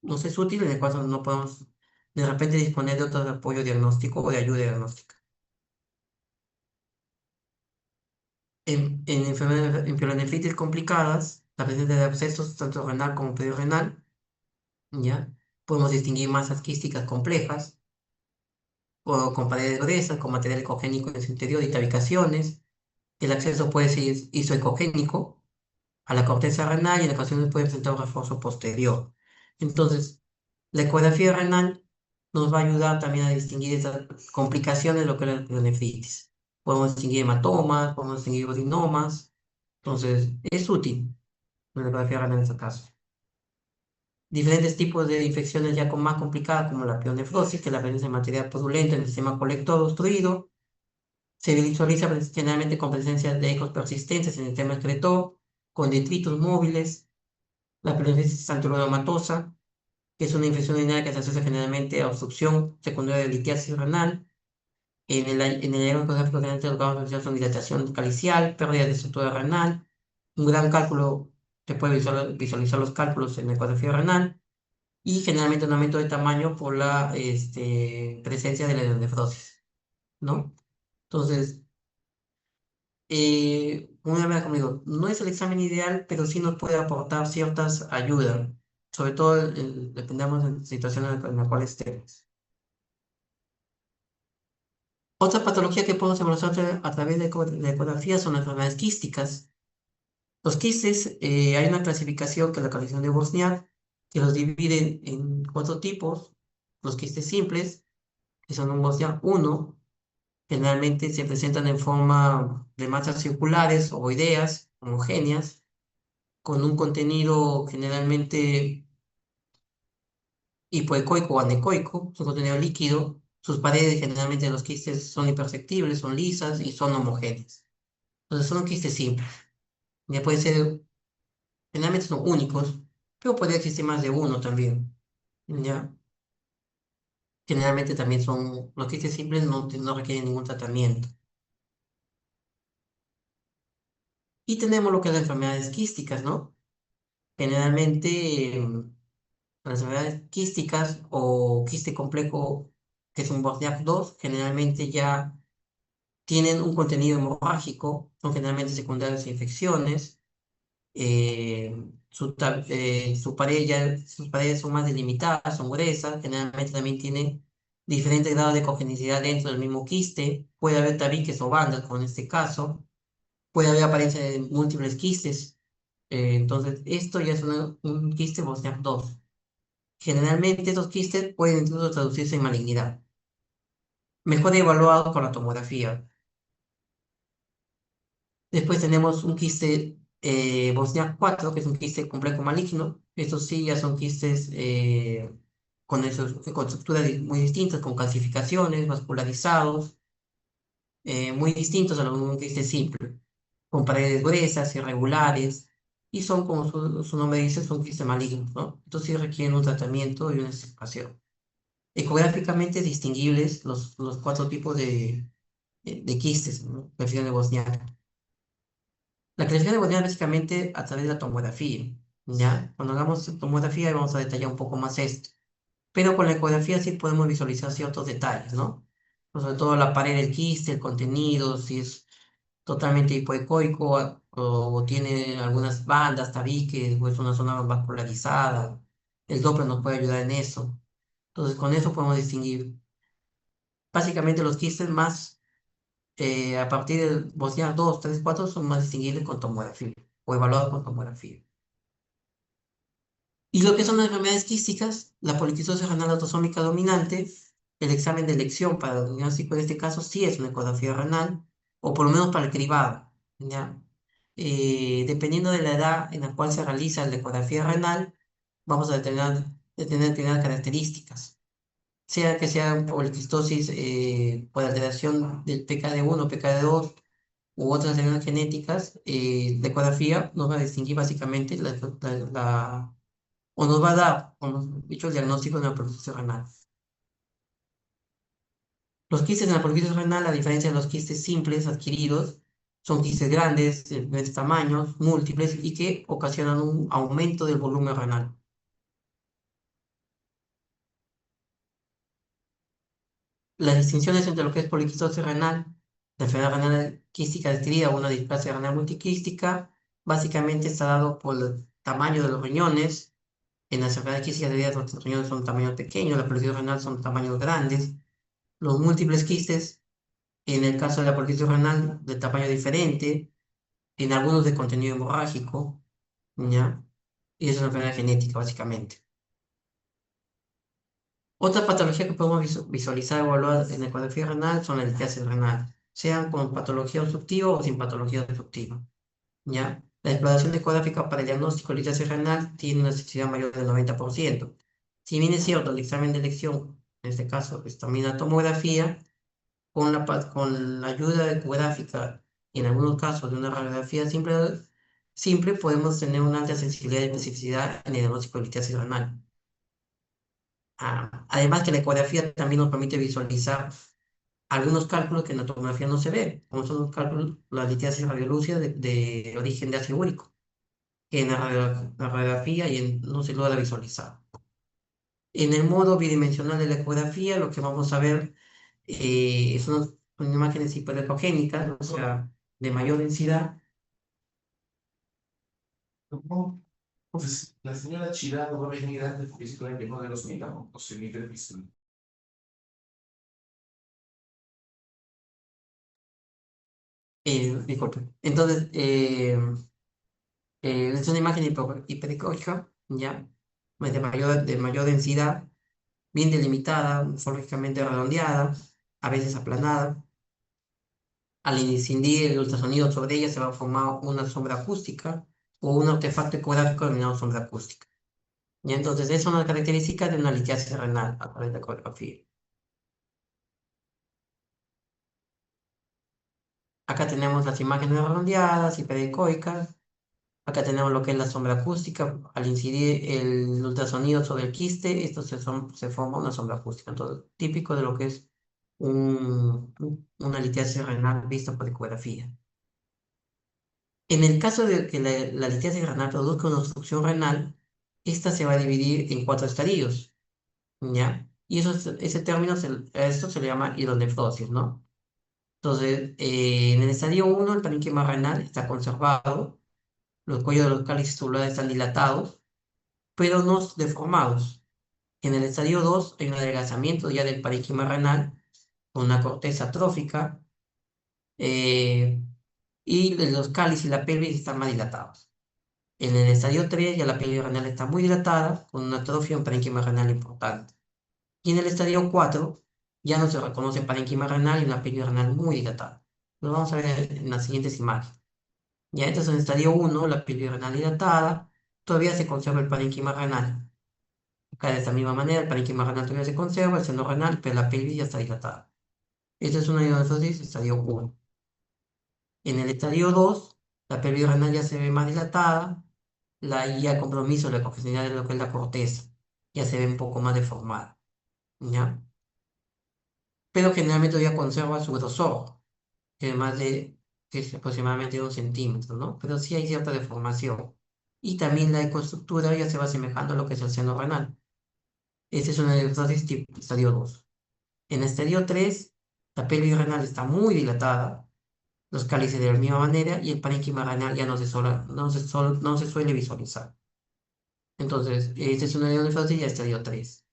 nos es útil en el cual no podemos de repente disponer de otro apoyo diagnóstico o de ayuda diagnóstica. En pielonefritis complicadas, la presencia de abscesos, tanto renal como perirenal, ¿ya? Podemos distinguir masas quísticas complejas, o con paredes gruesas, con material ecogénico en su interior y tabicaciones. El acceso puede ser isoecogénico a la corteza renal y en ocasiones puede presentar un refuerzo posterior. Entonces, la ecografía renal nos va a ayudar también a distinguir esas complicaciones de lo que es la pielonefritis. Podemos distinguir hematomas, podemos distinguir odinomas. Entonces, es útil la ecografía renal en este caso. Diferentes tipos de infecciones ya con más complicadas, como la pielonefrosis, que es la presencia de material purulento en el sistema colector obstruido, se visualiza generalmente con presencia de ecos persistentes en el sistema excretor, con detritos móviles, la pielonefritis antulodamatosa, que es una infección urinaria que se asocia generalmente a obstrucción secundaria de litiasis renal. En el diagnóstico gráfico generalmente los vamos a asociar son dilatación calicial, pérdida de estructura renal, un gran cálculo, se puede visualizar los cálculos en la ecografía renal, y generalmente un aumento de tamaño por la presencia de la nefrosis, ¿no? Entonces, una vez como digo, no es el examen ideal, pero sí nos puede aportar ciertas ayudas, sobre todo dependemos de la situación en la cual estemos. Otra patología que podemos evaluar a través de ecografía son las enfermedades quísticas. Los quistes, hay una clasificación que es la clasificación de Wozniak, que los divide en cuatro tipos. Los quistes simples, que son un Wozniak 1, generalmente se presentan en forma de masas circulares, ovoideas, homogéneas, con un contenido generalmente hipoecoico o anecoico, su contenido líquido. Sus paredes generalmente de los quistes son imperceptibles, son lisas y son homogéneas. Entonces son quistes simples. Ya puede ser, generalmente son únicos, pero puede existir más de uno también. ¿Ya? Generalmente también son, los quistes simples no requieren ningún tratamiento. Y tenemos lo que es las enfermedades quísticas, ¿no? Generalmente las enfermedades quísticas o quiste complejo, que es un Bosniak 2, generalmente ya tienen un contenido hemorrágico, son generalmente secundarias a infecciones, sus paredes son más delimitadas, son gruesas, generalmente también tienen diferentes grados de congenicidad dentro del mismo quiste, puede haber tabiques o bandas, como en este caso, puede haber apariencia de múltiples quistes, Entonces, esto ya es un quiste Bosniak 2. Generalmente estos quistes pueden incluso traducirse en malignidad. Mejor evaluado con la tomografía. Después tenemos un quiste Bosniak 4, que es un quiste complejo maligno. Estos sí ya son quistes con estructuras muy distintas, con calcificaciones, vascularizados, muy distintos a los de un quiste simple, con paredes gruesas, irregulares, y son, como su nombre dice, son quistes malignos, ¿no? Entonces sí requieren un tratamiento y una extirpación. Ecográficamente distinguibles los cuatro tipos de quistes, ¿no? Perfil de Bosniak. La clasificación de Bosniak básicamente a través de la tomografía, ¿ya? Cuando hagamos tomografía vamos a detallar un poco más esto. Pero con la ecografía sí podemos visualizar ciertos detalles, ¿no? Sobre todo la pared del quiste, el contenido, si es totalmente hipoecoico o tiene algunas bandas, tabiques, o es una zona vascularizada. El Doppler nos puede ayudar en eso. Entonces, con eso podemos distinguir. Básicamente, los quistes más, a partir del Bosniak 2, 3, 4, son más distinguibles con tomografía o evaluados con tomografía. Y lo que son las enfermedades quísticas, la poliquistosis renal autosómica dominante, el examen de elección para el diagnóstico en este caso sí es una ecografía renal, o por lo menos para el cribado, ¿ya? Dependiendo de la edad en la cual se realiza la ecografía renal, vamos a tener determinadas características. Sea que sea poliquistosis por alteración del PKD1, PKD2 u otras alteraciones genéticas, la ecografía nos va a distinguir básicamente o nos va a dar, como dicho, el diagnóstico de una poliquistosis renal. Los quistes en la poliquistosis renal, a diferencia de los quistes simples adquiridos, son quistes grandes, de diferentes tamaños, múltiples y que ocasionan un aumento del volumen renal. Las distinciones entre lo que es poliquistosis renal, la enfermedad renal quística adquirida o una displasia renal multiquística, básicamente está dado por el tamaño de los riñones. En las enfermedades quísticas adquiridas los riñones son tamaños pequeños, la poliquistosis renal son tamaños grandes. Los múltiples quistes, en el caso de la poliquistosis renal, de tamaño diferente, en algunos de contenido hemorrágico, ¿ya? Y es una enfermedad genética, básicamente. Otra patología que podemos visualizar o evaluar en la ecografía renal son la litiasis renal, sean con patología obstructiva o sin patología obstructiva, ¿ya? La exploración ecográfica para el diagnóstico de litiasis renal tiene una sensibilidad mayor del 90%. Si bien es cierto, el examen de elección, en este caso, es también la tomografía, con la ayuda ecográfica y en algunos casos de una radiografía simple podemos tener una alta sensibilidad y especificidad en el diagnóstico de litiasis renal. Además que la ecografía también nos permite visualizar algunos cálculos que en la tomografía no se ven, como son los cálculos, la litiasis radiolúcida de origen de ácido úrico, que en la radiografía no se logra visualizar. En el modo bidimensional de la ecografía, lo que vamos a ver son imágenes hiperecogénicas, o sea, de mayor densidad. Pues la señora Chirado va a venir antes porque estoy en uno de los medicamentos, se me permiso. Disculpe. Entonces, es una imagen hiperecógica, ¿ya? De mayor densidad, bien delimitada, morfológicamente redondeada, a veces aplanada. Al incidir el ultrasonido sobre ella se va a formar una sombra acústica o un artefacto ecográfico denominado sombra acústica. Y entonces, es una característica de una litiasis renal a través de ecografía. Acá tenemos las imágenes redondeadas, hiperecoicas. Acá tenemos lo que es la sombra acústica. Al incidir el ultrasonido sobre el quiste, esto se forma una sombra acústica. Entonces, típico de lo que es una litiasis renal vista por ecografía. En el caso de que la litiasis renal produzca una obstrucción renal, esta se va a dividir en cuatro estadios, ¿ya? Y ese término, a esto se le llama hidronefrosis, ¿no? Entonces, en el estadio 1, el parénquima renal está conservado, los cuellos de los cálices tubulares están dilatados, pero no deformados. En el estadio 2 hay un adelgazamiento ya del parénquima renal con una corteza atrófica eh, y los cálices y la pelvis están más dilatados. En el estadio 3 ya la piel renal está muy dilatada, con una atrofia y un parénquima renal importante. Y en el estadio 4 ya no se reconoce parénquima renal y una piel renal muy dilatada. Lo vamos a ver en las siguientes imágenes. Ya entonces en el estadio 1, la piel renal dilatada, todavía se conserva el parénquima renal. Acá de esta misma manera, el parénquima renal todavía se conserva, el seno renal, pero la pelvis ya está dilatada. Esta es una hidronefosis, estadio 1. En el estadio 2, la pelvis renal ya se ve más dilatada, ya compromiso de la congestionidad de lo que es la corteza, ya se ve un poco más deformada, ¿ya? Pero generalmente todavía conserva su grosor, que es más de, que es aproximadamente 1 centímetro, ¿no? Pero sí hay cierta deformación. Y también la ecoestructura ya se va asemejando a lo que es el seno renal. Esta es una hidronefosis tipo estadio 2. En estadio 3, la pelvis renal está muy dilatada, los cálices de la misma manera y el parénquima renal ya no se suele visualizar. Entonces, esta es una neonefrosis ya estadio 3.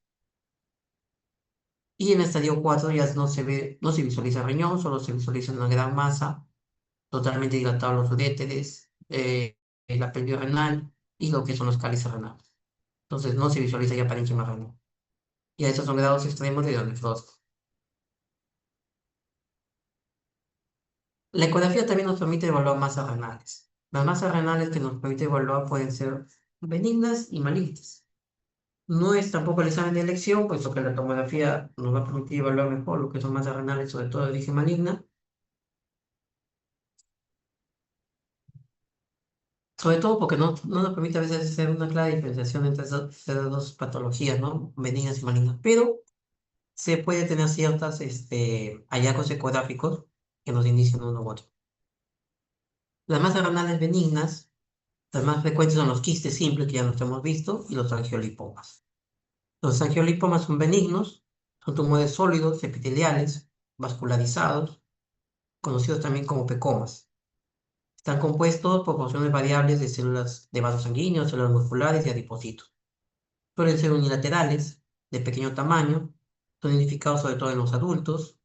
Y en estadio 4 ya no se ve, no se visualiza riñón, solo se visualiza una gran masa, totalmente dilatados los uréteres, la pelvis renal y lo que son los cálices renales. Entonces, no se visualiza ya parénquima renal. Y estos son grados extremos de neonefrosis. La ecografía también nos permite evaluar masas renales. Las masas renales que nos permite evaluar pueden ser benignas y malignas. No es tampoco el examen de elección, puesto que la tomografía nos va a permitir evaluar mejor lo que son masas renales, sobre todo de origen maligna, sobre todo porque no nos permite a veces hacer una clara diferenciación entre esas dos patologías, ¿no? Benignas y malignas, pero se puede tener ciertos hallazgos ecográficos que nos indician uno u otro. Las masas renales benignas, las más frecuentes son los quistes simples, que ya los hemos visto, y los angiolipomas. Los angiolipomas son benignos, son tumores sólidos, epiteliales, vascularizados, conocidos también como pecomas. Están compuestos por porciones variables de células de vasos sanguíneos, células musculares y adipocitos. Suelen ser unilaterales, de pequeño tamaño, son identificados sobre todo en los adultos,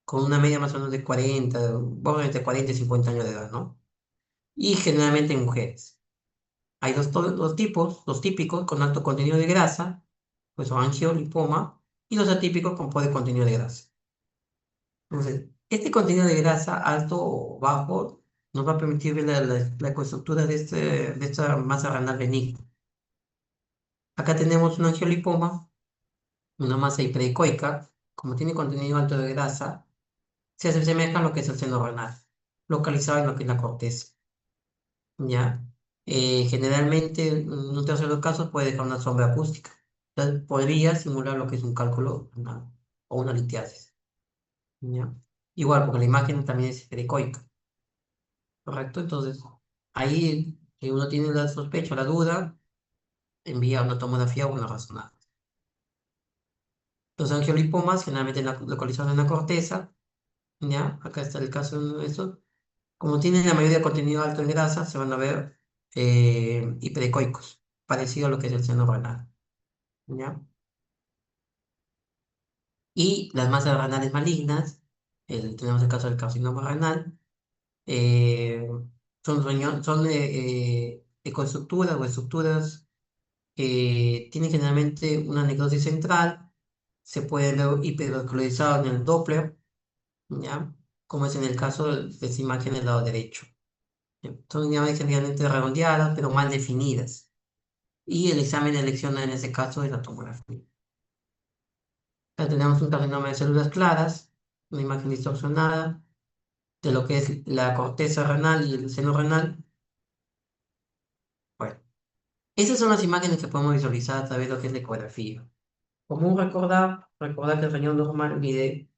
con una media más o menos de 40, bueno, entre 40 y 50 años de edad, ¿no? Y generalmente en mujeres. Hay dos tipos, los típicos con alto contenido de grasa, pues son angiolipoma, y los atípicos con poco contenido de grasa. Entonces, este contenido de grasa alto o bajo nos va a permitir ver la ecoestructura de esta masa renal benigna. Acá tenemos un angiolipoma, una masa hiperecoica, como tiene contenido alto de grasa, se asemeja a lo que es el seno renal, localizado en lo que es la corteza. ¿Ya? Generalmente, en un tercio de los casos, puede dejar una sombra acústica. Entonces, podría simular lo que es un cálculo o una litiasis. ¿Ya? Igual, porque la imagen también es hiperecoica, ¿correcto? Entonces, ahí, si uno tiene la sospecha, la duda, envía una tomografía o una razonada. Los angiolipomas, generalmente localizados en la corteza, ¿ya? Acá está el caso de eso. Como tienen la mayoría de contenido alto en grasa, se van a ver hiperecoicos, parecido a lo que es el seno renal, ¿ya? Y las masas renales malignas, tenemos el caso del carcinoma renal, eh, son ecoestructuras o estructuras que tienen generalmente una necrosis central, se pueden ver hiperlocalizados en el Doppler, ¿ya? Como es en el caso de esta imagen del lado derecho. Son unidades generalmente redondeadas, pero mal definidas. Y el examen de elección en ese caso es la tomografía. Acá tenemos un carcinoma de células claras, una imagen distorsionada de lo que es la corteza renal y el seno renal. Bueno, esas son las imágenes que podemos visualizar a través de lo que es la ecografía. Como recordar que el riñón normal mide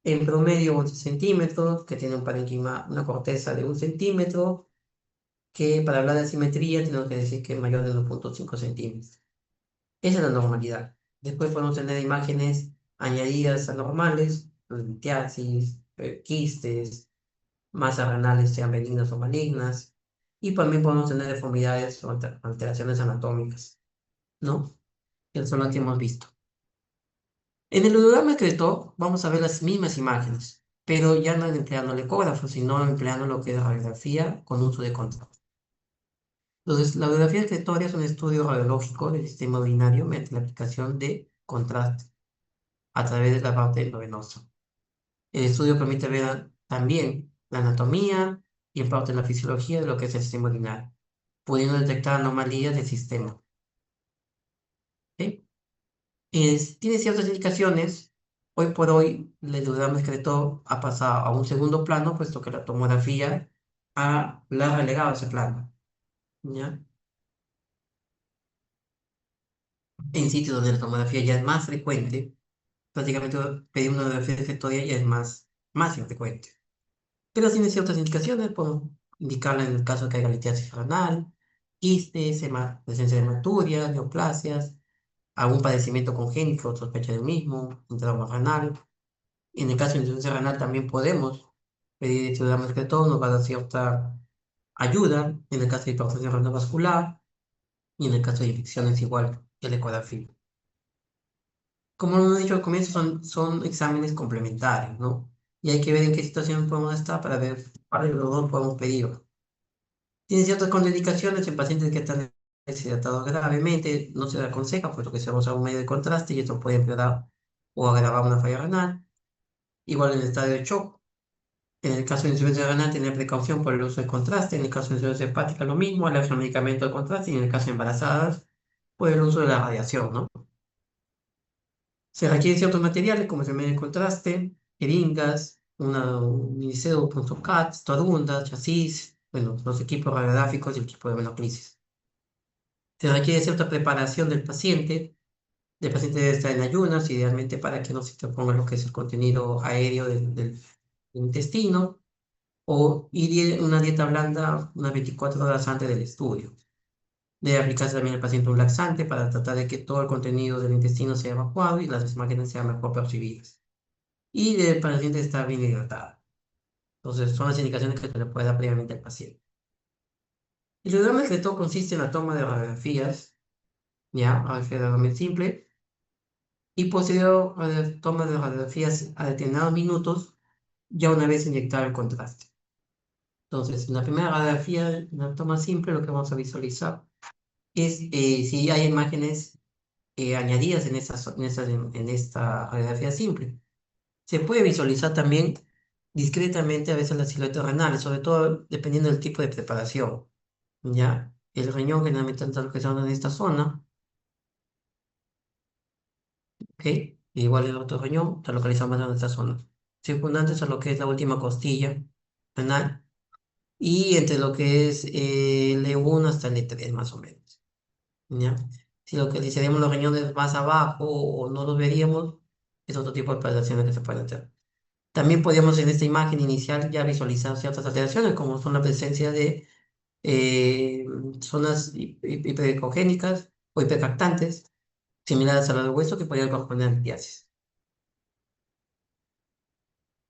en promedio 11 centímetros, que tiene un parénquima, una corteza de 1 centímetro, que para hablar de asimetría tenemos que decir que es mayor de 2,5 centímetros. Esa es la normalidad. Después podemos tener imágenes añadidas anormales, litiasis, quistes, masas renales sean benignas o malignas, y también podemos tener deformidades o alteraciones anatómicas, ¿no? Que son las que hemos visto. En el hidrograma excretor vamos a ver las mismas imágenes, pero ya no empleando el ecógrafo, sino empleando lo que es radiografía con uso de contraste. Entonces, la radiografía excretoria es un estudio radiológico del sistema urinario mediante la aplicación de contraste a través de la parte endovenosa. El estudio permite ver también la anatomía y en parte la fisiología de lo que es el sistema urinario, pudiendo detectar anomalías del sistema. ¿Ok? Tiene ciertas indicaciones. Hoy por hoy, el hidrograma excretor ha pasado a un segundo plano, puesto que la tomografía la ha relegado a ese plano. ¿Ya? En sitios donde la tomografía ya es más frecuente, prácticamente pedir una radiografía excretoria ya es más infrecuente. Pero tiene ciertas indicaciones, podemos indicarla en el caso de que haya litiasis renal, quistes, presencia de hematuria, neoplasias, algún padecimiento congénito, sospecha del mismo, un trauma renal. En el caso de insuficiencia renal también podemos pedir estudios excretor, nos va a dar cierta ayuda en el caso de hipertensión renal vascular y en el caso de infecciones igual que el ecografía. Como lo he dicho al comienzo, son exámenes complementarios, ¿no? Y hay que ver en qué situación podemos estar para ver cuál de los dos podemos pedir. Tiene ciertas contraindicaciones en pacientes que están deshidratados gravemente, no se le aconseja, puesto que se usa un medio de contraste y esto puede empeorar o agravar una falla renal. Igual en el estadio de shock. En el caso de insuficiencia renal, tener precaución por el uso de contraste. En el caso de insuficiencia hepática, lo mismo, alergia al medicamento de contraste. Y en el caso de embarazadas, por el uso de la radiación, ¿no? Se requieren ciertos materiales como es el medio de contraste, jeringas, un miniceo, punto CAT, torundas, chasis, bueno, los equipos radiográficos y el equipo de venoclisis. Se requiere cierta preparación del paciente. El paciente debe estar en ayunas, idealmente para que no se interponga lo que es el contenido aéreo del intestino, y una dieta blanda unas 24 horas antes del estudio. Debe aplicarse también al paciente un laxante para tratar de que todo el contenido del intestino sea evacuado y las imágenes sean mejor percibidas. Y el paciente está bien hidratado. Entonces, son las indicaciones que se le puede dar previamente al paciente. El diagrama de todo consiste en la toma de radiografías, ya, radiografía simple, y posterior toma de radiografías a determinados minutos, ya una vez inyectado el contraste. Entonces, en la primera radiografía, en la toma simple, lo que vamos a visualizar es si hay imágenes añadidas en esta radiografía simple. Se puede visualizar también discretamente a veces las siluetas renales, sobre todo dependiendo del tipo de preparación. ¿Ya? El riñón generalmente está localizado en esta zona, ¿ok? Igual el otro riñón está localizado más en esta zona. Circundantes a lo que es la última costilla renal y entre lo que es el E1 hasta el E3 más o menos. ¿Ya? Si lo que desearíamos los riñones más abajo o no los veríamos, es otro tipo de alteraciones que se pueden hacer. También podríamos en esta imagen inicial ya visualizar ciertas alteraciones, como son la presencia de eh, zonas hiperecogénicas o hipercaptantes, similares a las del hueso, que podrían corresponder a litiasis.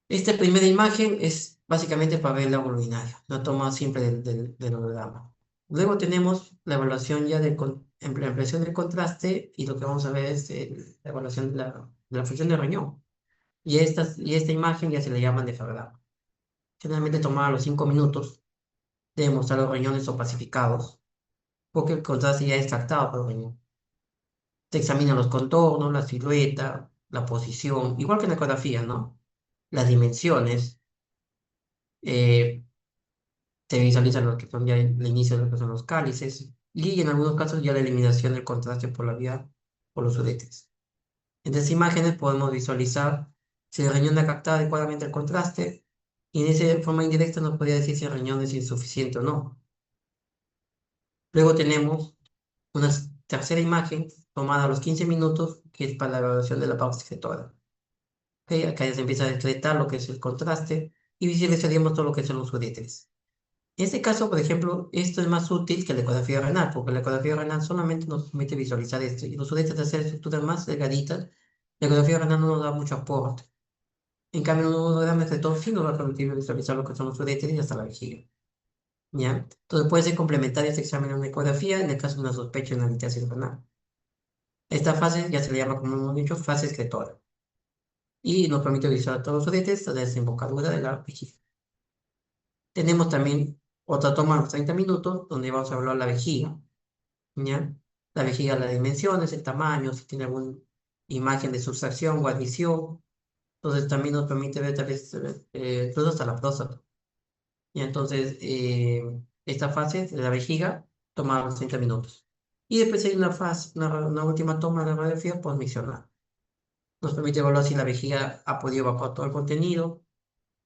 Esta primera imagen es básicamente para ver el agua urinaria, una toma simple del holograma. Luego tenemos la evaluación ya la impresión del contraste y lo que vamos a ver es la evaluación de la función del riñón. Y esta imagen ya se le llama nefrograma. Generalmente tomada a los 5 minutos de mostrar los riñones opacificados, porque el contraste ya es extractado por el riñón. Se examinan los contornos, la silueta, la posición, igual que en la ecografía, ¿no? Las dimensiones, eh, se visualizan lo que son ya el inicio de lo que son los cálices, y en algunos casos ya la eliminación del contraste por la vía, por los uretes. En estas imágenes podemos visualizar si el riñón ha captado adecuadamente el contraste, y en esa forma indirecta nos podría decir si el riñón es insuficiente o no. Luego tenemos una tercera imagen tomada a los 15 minutos, que es para la evaluación de la pausa excretora. ¿Ok? Acá ya se empieza a decretar lo que es el contraste y visualizaríamos todo lo que son los uréteres. En este caso, por ejemplo, esto es más útil que la ecografía renal, porque la ecografía renal solamente nos permite visualizar esto, y los uréteres hacer estructuras más delgaditas, la ecografía renal no nos da mucho aporte. En cambio, un holograma de todo sí nos va a permitir visualizar lo que son los uréteres y hasta la vejiga. ¿Ya? Entonces puede ser complementario este examen en una ecografía en el caso de una sospecha de una litiasis renal. Esta fase ya se le llama, como hemos dicho, fase excretora, y nos permite visualizar todos los uréteres desde la desembocadura de la vejiga. Tenemos también Otra toma a los 30 minutos, donde vamos a evaluar la vejiga, ¿ya? La vejiga, las dimensiones, el tamaño, si tiene alguna imagen de sustracción o admisión. Entonces también nos permite ver tal vez incluso hasta la próstata. Y entonces esta fase de la vejiga toma unos 30 minutos. Y después hay una fase, una última toma de radiografía postmisional. Nos permite evaluar si la vejiga ha podido evacuar todo el contenido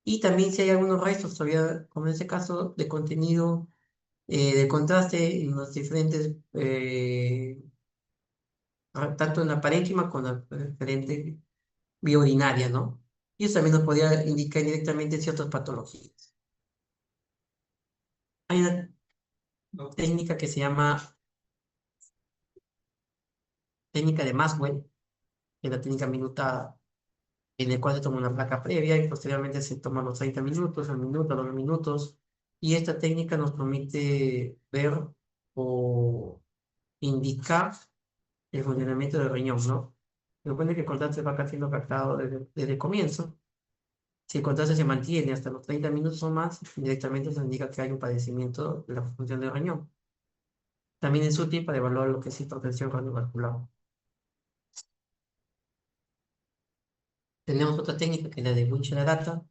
y también si hay algunos restos todavía, como en este caso, de contenido de contraste en los diferentes, tanto en la parénquima como en la referente vía urinaria, ¿no? Y eso también nos podría indicar directamente ciertas patologías. Hay una técnica que se llama técnica de Maxwell, que es la técnica minutada, en el cual se toma una placa previa y posteriormente se toman los 30 minutos, el minuto, los minutos. Y esta técnica nos permite ver o indicar el funcionamiento del riñón, ¿no? Se supone que el contraste va siendo captado desde el comienzo. Si el contraste se mantiene hasta los 30 minutos o más, directamente se indica que hay un padecimiento de la función del riñón. También es útil para evaluar lo que es hipertensión cardiovascular. Tenemos otra técnica que es la de Winchell-Arata,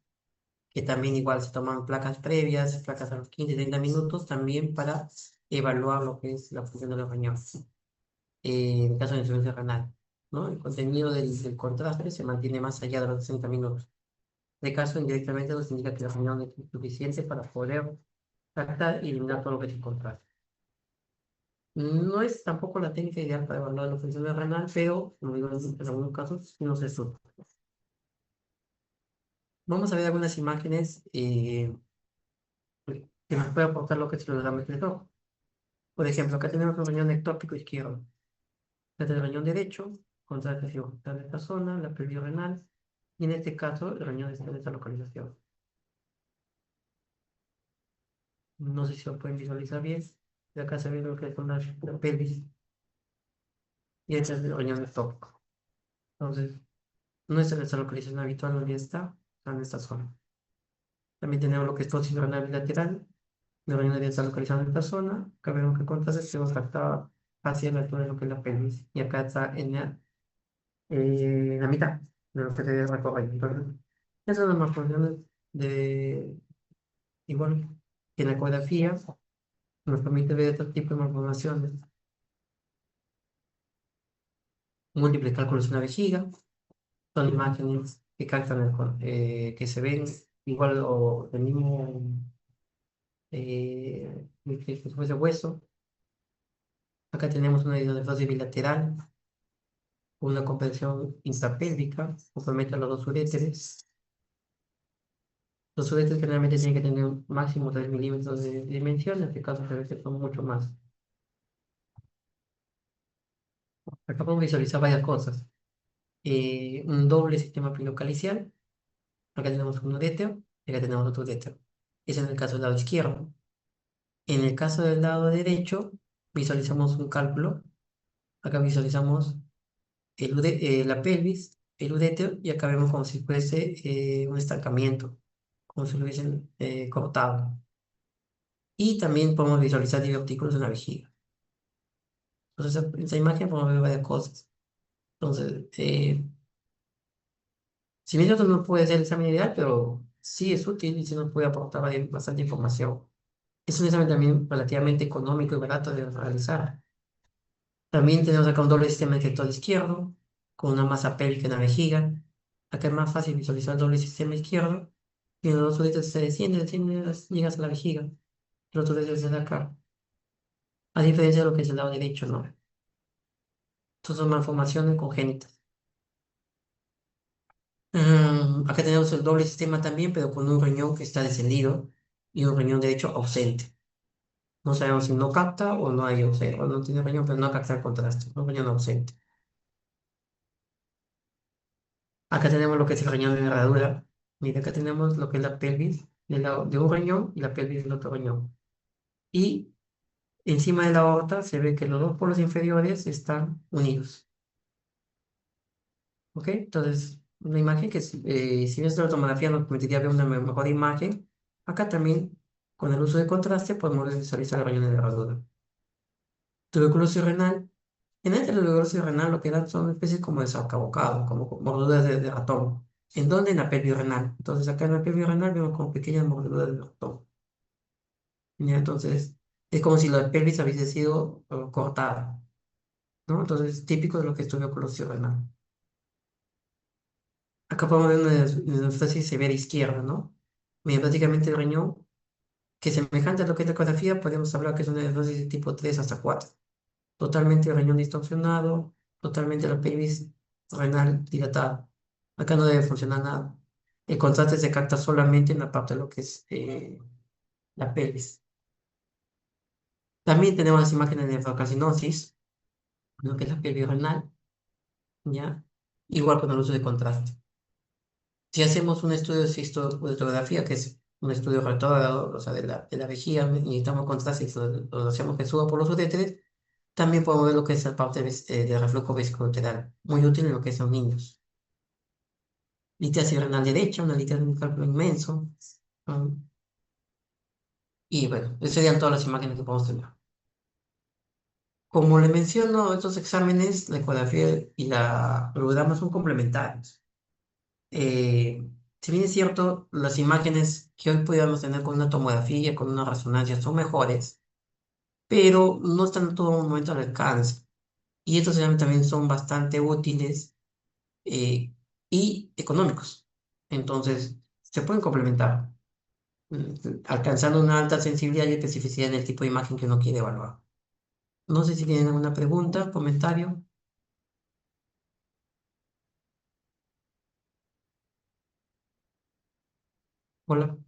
que también igual se toman placas previas, placas a los 15, 30 minutos, también para evaluar lo que es la función de los riñones. En el caso de insuficiencia renal, ¿no? El contenido del contraste se mantiene más allá de los 60 minutos. De caso, indirectamente nos indica que la riñón es insuficiente para poder tratar y eliminar todo lo que es el contraste. No es tampoco la técnica ideal para evaluar la función renal, pero, como digo, en algunos casos sí nos es útil. Vamos a ver algunas imágenes que nos puede aportar lo que es el hidrograma rojo. Por ejemplo, acá tenemos un riñón ectópico izquierdo. Este es el riñón derecho, contraste está en esta zona, la pelvis renal, y en este caso el riñón está en esta localización. No sé si lo pueden visualizar bien. De acá se ve lo que es la pelvis, y este es el riñón ectópico. Entonces, no está en esta localización habitual donde está en esta zona. También tenemos lo que es fósil renal bilateral, la riñón está localizado en esta zona. Acá vemos que el contraste se está hacia la altura de lo que es la pelvis, y acá está en la mitad de lo que se debe recorrer. Entonces, esas son las malformaciones de igual que en la ecografía nos permite ver este tipo de malformaciones. Múltiples cálculos en la vejiga, son imágenes que captan que se ven igual o del mismo que fuese hueso. Acá tenemos una hidronefosis bilateral, una comprensión intrapélvica, complementa los dos uréteres. Los uréteres generalmente tienen que tener un máximo 3 milímetros de dimensión, en este caso se ve que son mucho más. Acá podemos visualizar varias cosas. Un doble sistema pilocalicial. Acá tenemos un urétero y acá tenemos otro urétero. Es en el caso del lado izquierdo. En el caso del lado derecho, visualizamos un cálculo. Acá visualizamos la pelvis, el urétero, y acá vemos como si fuese un estancamiento, como si lo hubiesen cortado. Y también podemos visualizar divertículos en la vejiga. Entonces, en esa imagen podemos ver varias cosas. Entonces, si bien esto no puede ser el examen ideal, pero sí es útil y sí nos puede aportar bastante información. Es un examen también relativamente económico y barato de realizar. También tenemos acá un doble sistema detector izquierdo, con una masa pélvica en la vejiga. Acá es más fácil visualizar el doble sistema izquierdo. Y en los otros se desciende, llegas a la vejiga. Los otros desde acá. A diferencia de lo que es el lado derecho, ¿no? Estas son malformaciones congénitas. Acá tenemos el doble sistema también, pero con un riñón que está descendido y un riñón derecho ausente. No sabemos si no capta o no hay ausente, o no tiene riñón, pero no capta el contraste, un riñón ausente. Acá tenemos lo que es el riñón de herradura. Mira, acá tenemos lo que es la pelvis de un riñón y la pelvis del otro riñón. Y encima de la aorta se ve que los dos polos inferiores están unidos. ¿Ok? Entonces, una imagen que si bien esta tomografía nos permitiría ver una mejor imagen, acá también Con el uso de contraste podemos visualizar el riñón de herradura. Tuberculosis renal. En esta tuberculosis renal lo que dan son especies como de sarcabocado, como morduras de ratón. ¿En dónde? En la pelvis renal. Entonces acá en la pelvis renal vemos como pequeñas morduras de ratón. ¿Ya? Entonces es como si la pelvis hubiese sido cortada, ¿no? Entonces típico de lo que es tuberculosis renal. Acá podemos ver una metástasis severa izquierda, ¿no? Mira, prácticamente el riñón, que semejante a lo que es la ecografía, podemos hablar que es una metástasis de tipo 3 hasta 4. Totalmente el riñón distorsionado, totalmente la pelvis renal dilatada. Acá no debe funcionar nada. El contraste se capta solamente en la parte de lo que es la pelvis. También tenemos las imágenes de nefrocarcinosis, lo que es la pelvis renal, ¿ya? Igual con el uso de contraste. Si hacemos un estudio de cistografía, que es un estudio retrógrado, o sea, de la vejiga, y necesitamos contraste y lo hacemos que suba por los uréteres, también podemos ver lo que es la parte de reflujo vesicolateral, muy útil en lo que son niños. Litiasis renal derecha, una litiasis de un cálculo inmenso. ¿No? Y bueno, esas serían todas las imágenes que podemos tener. Como le menciono, estos exámenes, la ecografía y la programa son complementarios. Eh, si bien es cierto, las imágenes que hoy podríamos tener con una tomografía, con una resonancia, son mejores, pero no están en todo momento al alcance. Y estos también son bastante útiles y económicos. Entonces, se pueden complementar, alcanzando una alta sensibilidad y especificidad en el tipo de imagen que uno quiere evaluar. No sé si tienen alguna pregunta, comentario. Hola.